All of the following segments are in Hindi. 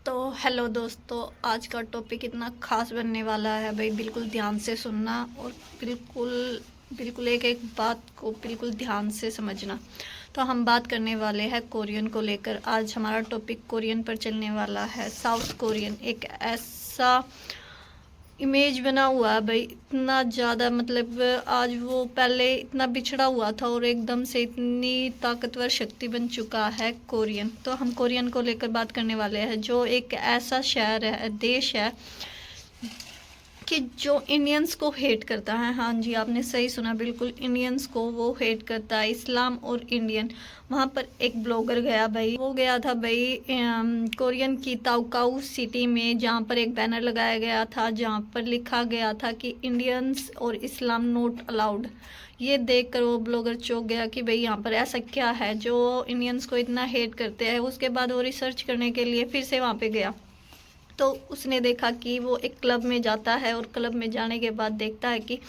तो हेलो दोस्तों, आज का टॉपिक इतना ख़ास बनने वाला है भाई, बिल्कुल ध्यान से सुनना और बिल्कुल बिल्कुल एक एक बात को बिल्कुल ध्यान से समझना। तो हम बात करने वाले हैं कोरियन को लेकर। आज हमारा टॉपिक कोरियन पर चलने वाला है। साउथ कोरियन एक ऐसा इमेज बना हुआ है भाई, इतना ज़्यादा मतलब आज वो पहले इतना बिछड़ा हुआ था और एकदम से इतनी ताकतवर शक्ति बन चुका है कोरियन। तो हम कोरियन को लेकर बात करने वाले हैं, जो एक ऐसा शहर है, देश है कि जो इंडियंस को हेट करता है। हाँ जी, आपने सही सुना, बिल्कुल इंडियंस को वो हेट करता है, इस्लाम और इंडियन। वहाँ पर एक ब्लॉगर गया भाई, वो गया था भाई कोरियन की ताओकाउ सिटी में, जहाँ पर एक बैनर लगाया गया था जहाँ पर लिखा गया था कि इंडियंस और इस्लाम नॉट अलाउड। ये देखकर वो ब्लॉगर चौंक गया कि भाई यहाँ पर ऐसा क्या है जो इंडियंस को इतना हेट करते हैं। उसके बाद वो रिसर्च करने के लिए फिर से वहाँ पे गया, तो उसने देखा कि वो एक क्लब में जाता है और क्लब में जाने के बाद देखता है कि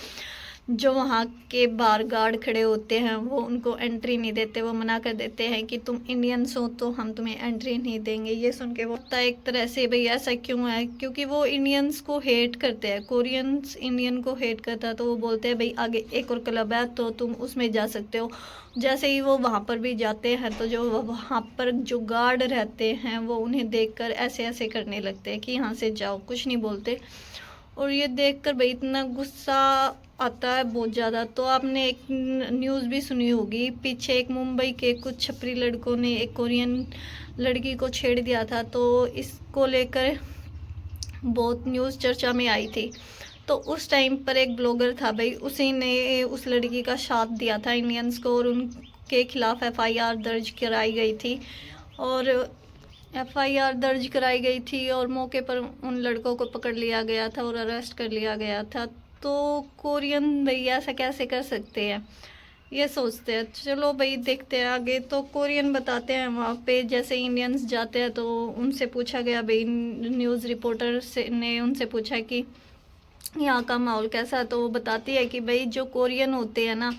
जो वहाँ के बार गार्ड खड़े होते हैं वो उनको एंट्री नहीं देते, वो मना कर देते हैं कि तुम इंडियंस हो तो हम तुम्हें एंट्री नहीं देंगे। ये सुन के वो होता है एक तरह से भाई ऐसा क्यों है, क्योंकि वो इंडियंस को हेट करते हैं, कोरियंस इंडियन को हेट करता है। तो वो बोलते हैं भाई आगे एक और क्लब है तो तुम उसमें जा सकते हो। जैसे ही वो वहाँ पर भी जाते हैं तो जो वहाँ पर जो गार्ड रहते हैं वो उन्हें देखकर ऐसे ऐसे करने लगते हैं कि यहाँ से जाओ, कुछ नहीं बोलते। और ये देखकर भाई इतना गुस्सा आता है बहुत ज़्यादा। तो आपने एक न्यूज़ भी सुनी होगी, पीछे एक मुंबई के कुछ छपरी लड़कों ने एक कोरियन लड़की को छेड़ दिया था, तो इसको लेकर बहुत न्यूज़ चर्चा में आई थी। तो उस टाइम पर एक ब्लॉगर था भाई, उसी ने उस लड़की का साथ दिया था इंडियंस को, और उनके खिलाफ एफआईआर दर्ज कराई गई थी। और एफआईआर दर्ज कराई गई थी और मौके पर उन लड़कों को पकड़ लिया गया था और अरेस्ट कर लिया गया था। तो कोरियन भैया ऐसा कैसे कर सकते हैं, ये सोचते हैं। चलो भाई देखते हैं आगे। तो कोरियन बताते हैं वहाँ पे जैसे इंडियंस जाते हैं तो उनसे पूछा गया भाई, न्यूज़ रिपोर्टर से ने उनसे पूछा कि यहाँ का माहौल कैसा है। तो वो बताती है कि भाई जो कोरियन होते हैं ना,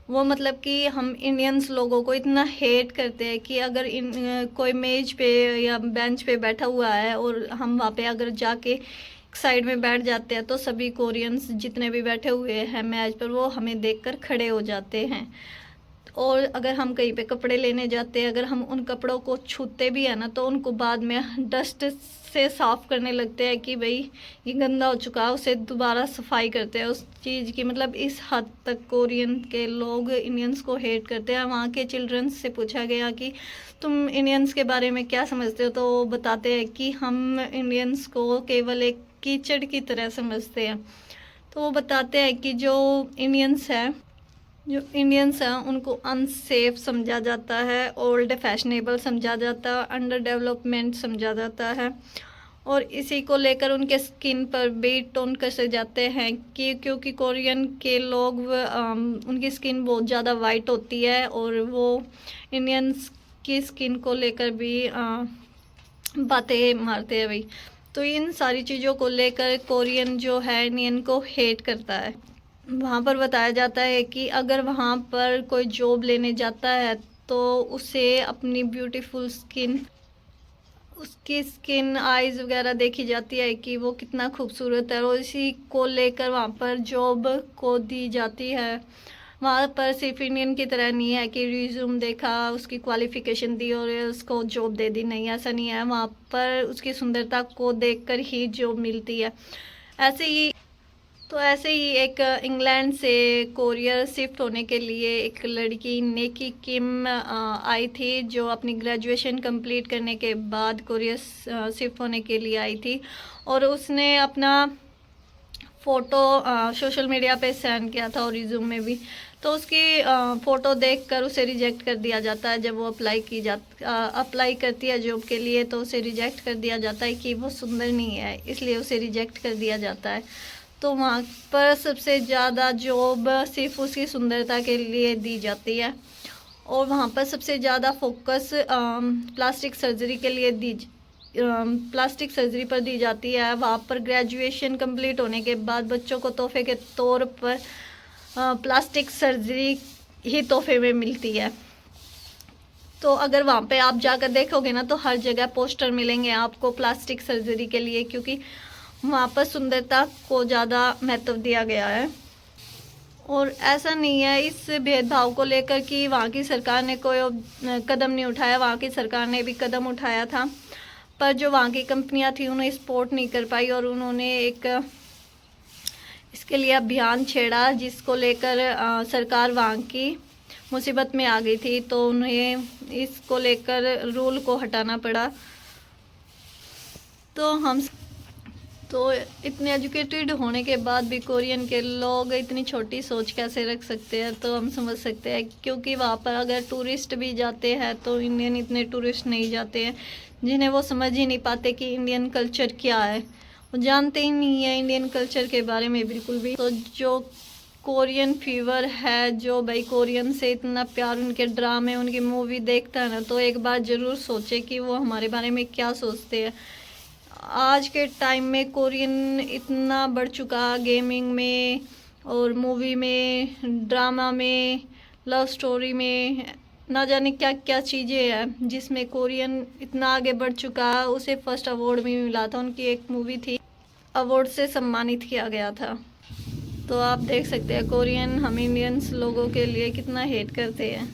वो मतलब कि हम इंडियंस लोगों को इतना हेट करते हैं कि अगर कोई मेज पे या बेंच पे बैठा हुआ है और हम वहाँ पे अगर जाके साइड में बैठ जाते हैं तो सभी कोरियंस जितने भी बैठे हुए हैं मेज पर वो हमें देखकर खड़े हो जाते हैं। और अगर हम कहीं पे कपड़े लेने जाते हैं, अगर हम उन कपड़ों को छूते भी है ना तो उनको बाद में डस्ट से साफ़ करने लगते हैं कि भाई ये गंदा हो चुका है, उसे दोबारा सफाई करते हैं उस चीज़ की। मतलब इस हद तक कोरियन के लोग इंडियंस को हेट करते हैं। वहाँ के चिल्ड्रंस से पूछा गया कि तुम इंडियंस के बारे में क्या समझते हो, तो वो बताते हैं कि हम इंडियंस को केवल एक कीचड़ की तरह समझते हैं। तो वो बताते हैं कि जो इंडियंस हैं उनको अनसेफ समझा जाता है, ओल्ड फैशनेबल समझा जाता है, अंडर डेवलपमेंट समझा जाता है। और इसी को लेकर उनके स्किन पर भी टोन कसे जाते हैं कि क्योंकि कोरियन के लोग उनकी स्किन बहुत ज़्यादा वाइट होती है और वो इंडियंस की स्किन को लेकर भी बातें मारते हैं भाई। तो इन सारी चीज़ों को लेकर कोरियन जो है इंडियन को हेट करता है। वहाँ पर बताया जाता है कि अगर वहाँ पर कोई जॉब लेने जाता है तो उसे अपनी ब्यूटीफुल स्किन, उसकी स्किन आइज़ वगैरह देखी जाती है कि वो कितना खूबसूरत है, और इसी को लेकर वहाँ पर जॉब को दी जाती है। वहाँ पर सिर्फ इंडियन की तरह नहीं है कि रिज्यूम देखा, उसकी क्वालिफ़िकेशन दी और उसको जॉब दे दी, नहीं ऐसा नहीं है। वहाँ पर उसकी सुंदरता को देखकर ही जॉब मिलती है। ऐसे ही एक इंग्लैंड से कोरिया शिफ्ट होने के लिए एक लड़की नेकी किम आई थी, जो अपनी ग्रेजुएशन कंप्लीट करने के बाद कोरिया शिफ्ट होने के लिए आई थी। और उसने अपना फ़ोटो सोशल मीडिया पे सेंड किया था और रिज्यूम में भी। तो उसकी फ़ोटो देखकर उसे रिजेक्ट कर दिया जाता है। जब वो अप्लाई करती है जॉब के लिए तो उसे रिजेक्ट कर दिया जाता है कि वो सुंदर नहीं है, इसलिए उसे रिजेक्ट कर दिया जाता है। तो वहाँ पर सबसे ज़्यादा जॉब सिर्फ उसकी सुंदरता के लिए दी जाती है, और वहाँ पर सबसे ज़्यादा फोकस प्लास्टिक सर्जरी पर दी जाती है। वहाँ पर ग्रेजुएशन कंप्लीट होने के बाद बच्चों को तोहफे के तौर पर प्लास्टिक सर्जरी ही तोहफे में मिलती है। तो अगर वहाँ पे आप जाकर देखोगे ना तो हर जगह पोस्टर मिलेंगे आपको प्लास्टिक सर्जरी के लिए, क्योंकि वहाँ पर सुंदरता को ज़्यादा महत्व दिया गया है। और ऐसा नहीं है इस भेदभाव को लेकर कि वहाँ की सरकार ने कोई कदम नहीं उठाया, वहाँ की सरकार ने भी कदम उठाया था, पर जो वहाँ की कंपनियाँ थी उन्हें सपोर्ट नहीं कर पाई और उन्होंने एक इसके लिए अभियान छेड़ा, जिसको लेकर सरकार वहाँ की मुसीबत में आ गई थी, तो उन्हें इसको लेकर रूल को हटाना पड़ा। तो इतने एजुकेटेड होने के बाद भी कोरियन के लोग इतनी छोटी सोच कैसे रख सकते हैं, तो हम समझ सकते हैं, क्योंकि वहाँ पर अगर टूरिस्ट भी जाते हैं तो इंडियन इतने टूरिस्ट नहीं जाते हैं, जिन्हें वो समझ ही नहीं पाते कि इंडियन कल्चर क्या है, वो जानते ही नहीं है इंडियन कल्चर के बारे में बिल्कुल भी। तो जो कोरियन फीवर है, जो भाई कोरियन से इतना प्यार, उनके ड्रामे, उनकी मूवी देखता है ना, तो एक बार ज़रूर सोचे कि वो हमारे बारे में क्या सोचते हैं। आज के टाइम में कोरियन इतना बढ़ चुका, गेमिंग में और मूवी में, ड्रामा में, लव स्टोरी में, ना जाने क्या क्या चीज़ें हैं जिसमें कोरियन इतना आगे बढ़ चुका है। उसे फर्स्ट अवार्ड भी मिला था, उनकी एक मूवी थी, अवार्ड से सम्मानित किया गया था। तो आप देख सकते हैं कोरियन हम इंडियंस लोगों के लिए कितना हेट करते हैं।